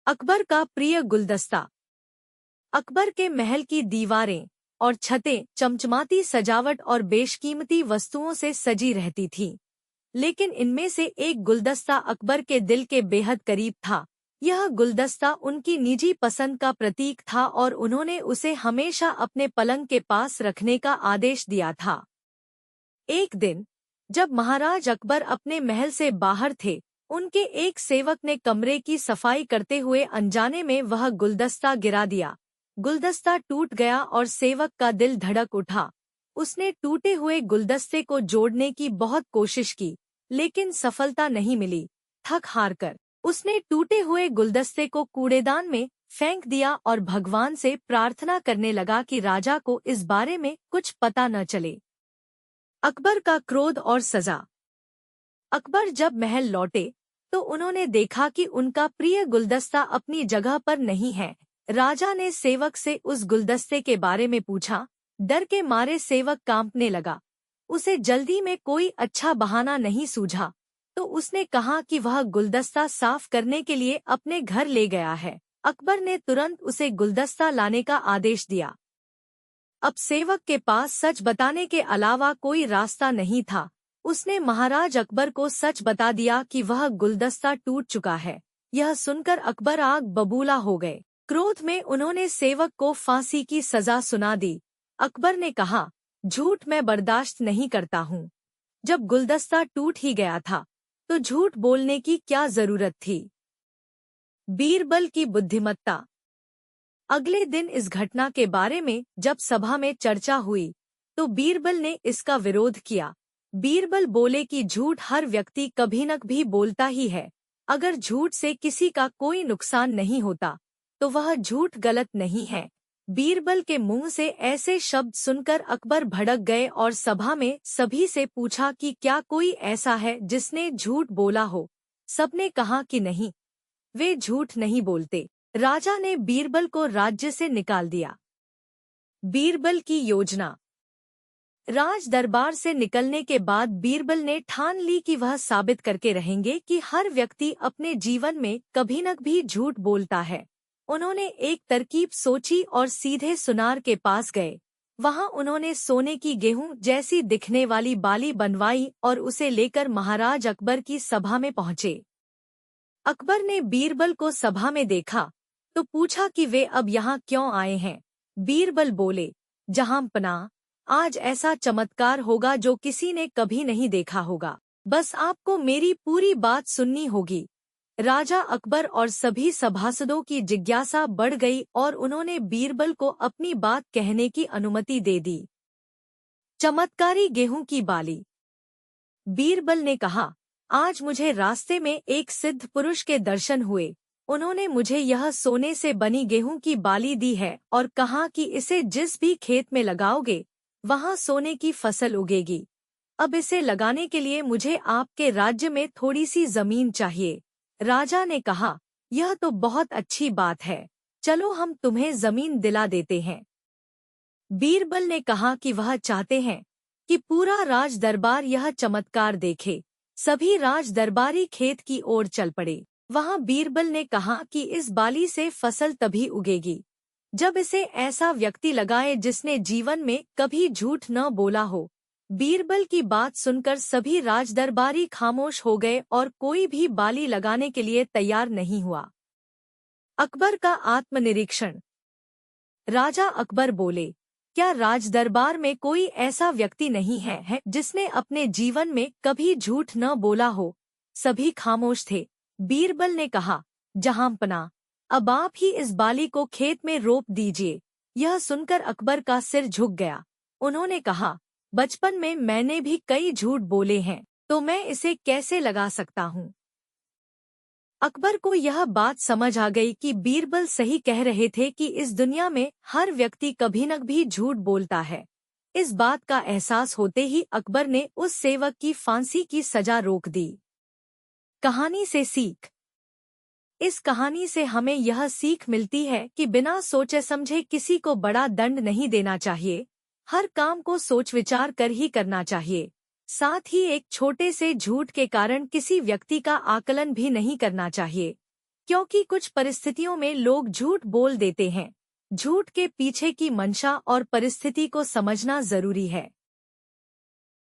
अकबर का प्रिय गुलदस्ता। अकबर के महल की दीवारें और छतें चमचमाती सजावट और बेशकीमती वस्तुओं से सजी रहती थीं। लेकिन इनमें से एक गुलदस्ता अकबर के दिल के बेहद करीब था। यह गुलदस्ता उनकी निजी पसंद का प्रतीक था और उन्होंने उसे हमेशा अपने पलंग के पास रखने का आदेश दिया था। एक दिन जब महाराज अकबर अपने महल से बाहर थे, उनके एक सेवक ने कमरे की सफाई करते हुए अनजाने में वह गुलदस्ता गिरा दिया। गुलदस्ता टूट गया और सेवक का दिल धड़क उठा। उसने टूटे हुए गुलदस्ते को जोड़ने की बहुत कोशिश की, लेकिन सफलता नहीं मिली। थक हार कर उसने टूटे हुए गुलदस्ते को कूड़ेदान में फेंक दिया और भगवान से प्रार्थना करने लगा कि राजा को इस बारे में कुछ पता न चले। अकबर का क्रोध और सजा। अकबर जब महल लौटे तो उन्होंने देखा कि उनका प्रिय गुलदस्ता अपनी जगह पर नहीं है। राजा ने सेवक से उस गुलदस्ते के बारे में पूछा। डर के मारे सेवक कांपने लगा। उसे जल्दी में कोई अच्छा बहाना नहीं सूझा, तो उसने कहा कि वह गुलदस्ता साफ करने के लिए अपने घर ले गया है। अकबर ने तुरंत उसे गुलदस्ता लाने का आदेश दिया। अब सेवक के पास सच बताने के अलावा कोई रास्ता नहीं था। उसने महाराज अकबर को सच बता दिया कि वह गुलदस्ता टूट चुका है। यह सुनकर अकबर आग बबूला हो गए। क्रोध में उन्होंने सेवक को फांसी की सजा सुना दी। अकबर ने कहा, झूठ मैं बर्दाश्त नहीं करता हूँ। जब गुलदस्ता टूट ही गया था तो झूठ बोलने की क्या जरूरत थी। बीरबल की बुद्धिमत्ता। अगले दिन इस घटना के बारे में जब सभा में चर्चा हुई तो बीरबल ने इसका विरोध किया। बीरबल बोले कि झूठ हर व्यक्ति कभी न कभी बोलता ही है। अगर झूठ से किसी का कोई नुकसान नहीं होता तो वह झूठ गलत नहीं है। बीरबल के मुंह से ऐसे शब्द सुनकर अकबर भड़क गए और सभा में सभी से पूछा कि क्या कोई ऐसा है जिसने झूठ बोला हो। सबने कहा कि नहीं, वे झूठ नहीं बोलते। राजा ने बीरबल को राज्य से निकाल दिया। बीरबल की योजना। राज दरबार से निकलने के बाद बीरबल ने ठान ली कि वह साबित करके रहेंगे कि हर व्यक्ति अपने जीवन में कभी न कभी झूठ बोलता है। उन्होंने एक तरकीब सोची और सीधे सुनार के पास गए। वहां उन्होंने सोने की गेहूं जैसी दिखने वाली बाली बनवाई और उसे लेकर महाराज अकबर की सभा में पहुंचे। अकबर ने बीरबल को सभा में देखा तो पूछा कि वे अब यहाँ क्यों आए हैं। बीरबल बोले, जहांपनाह, आज ऐसा चमत्कार होगा जो किसी ने कभी नहीं देखा होगा। बस आपको मेरी पूरी बात सुननी होगी। राजा अकबर और सभी सभासदों की जिज्ञासा बढ़ गई और उन्होंने बीरबल को अपनी बात कहने की अनुमति दे दी। चमत्कारी गेहूं की बाली। बीरबल ने कहा, आज मुझे रास्ते में एक सिद्ध पुरुष के दर्शन हुए। उन्होंने मुझे यह सोने से बनी गेहूं की बाली दी है और कहा कि इसे जिस भी खेत में लगाओगे वहां सोने की फसल उगेगी। अब इसे लगाने के लिए मुझे आपके राज्य में थोड़ी सी जमीन चाहिए। राजा ने कहा, यह तो बहुत अच्छी बात है, चलो हम तुम्हें जमीन दिला देते हैं। बीरबल ने कहा कि वह चाहते हैं कि पूरा राज दरबार यह चमत्कार देखे। सभी राज दरबारी खेत की ओर चल पड़े। वहां बीरबल ने कहा कि इस बाली से फसल तभी उगेगी जब इसे ऐसा व्यक्ति लगाए जिसने जीवन में कभी झूठ न बोला हो। बीरबल की बात सुनकर सभी राजदरबारी खामोश हो गए और कोई भी बाली लगाने के लिए तैयार नहीं हुआ। अकबर का आत्मनिरीक्षण। राजा अकबर बोले, क्या राजदरबार में कोई ऐसा व्यक्ति नहीं है जिसने अपने जीवन में कभी झूठ न बोला हो। सभी खामोश थे। बीरबल ने कहा, जहांपनाह, अब आप ही इस बाली को खेत में रोप दीजिए। यह सुनकर अकबर का सिर झुक गया। उन्होंने कहा, बचपन में मैंने भी कई झूठ बोले हैं, तो मैं इसे कैसे लगा सकता हूँ। अकबर को यह बात समझ आ गई कि बीरबल सही कह रहे थे कि इस दुनिया में हर व्यक्ति कभी न कभी झूठ बोलता है। इस बात का एहसास होते ही अकबर ने उस सेवक की फांसी की सजा रोक दी। कहानी से सीख। इस कहानी से हमें यह सीख मिलती है कि बिना सोचे समझे किसी को बड़ा दंड नहीं देना चाहिए। हर काम को सोच विचार कर ही करना चाहिए। साथ ही एक छोटे से झूठ के कारण किसी व्यक्ति का आकलन भी नहीं करना चाहिए। क्योंकि कुछ परिस्थितियों में लोग झूठ बोल देते हैं। झूठ के पीछे की मंशा और परिस्थिति को समझना जरूरी है।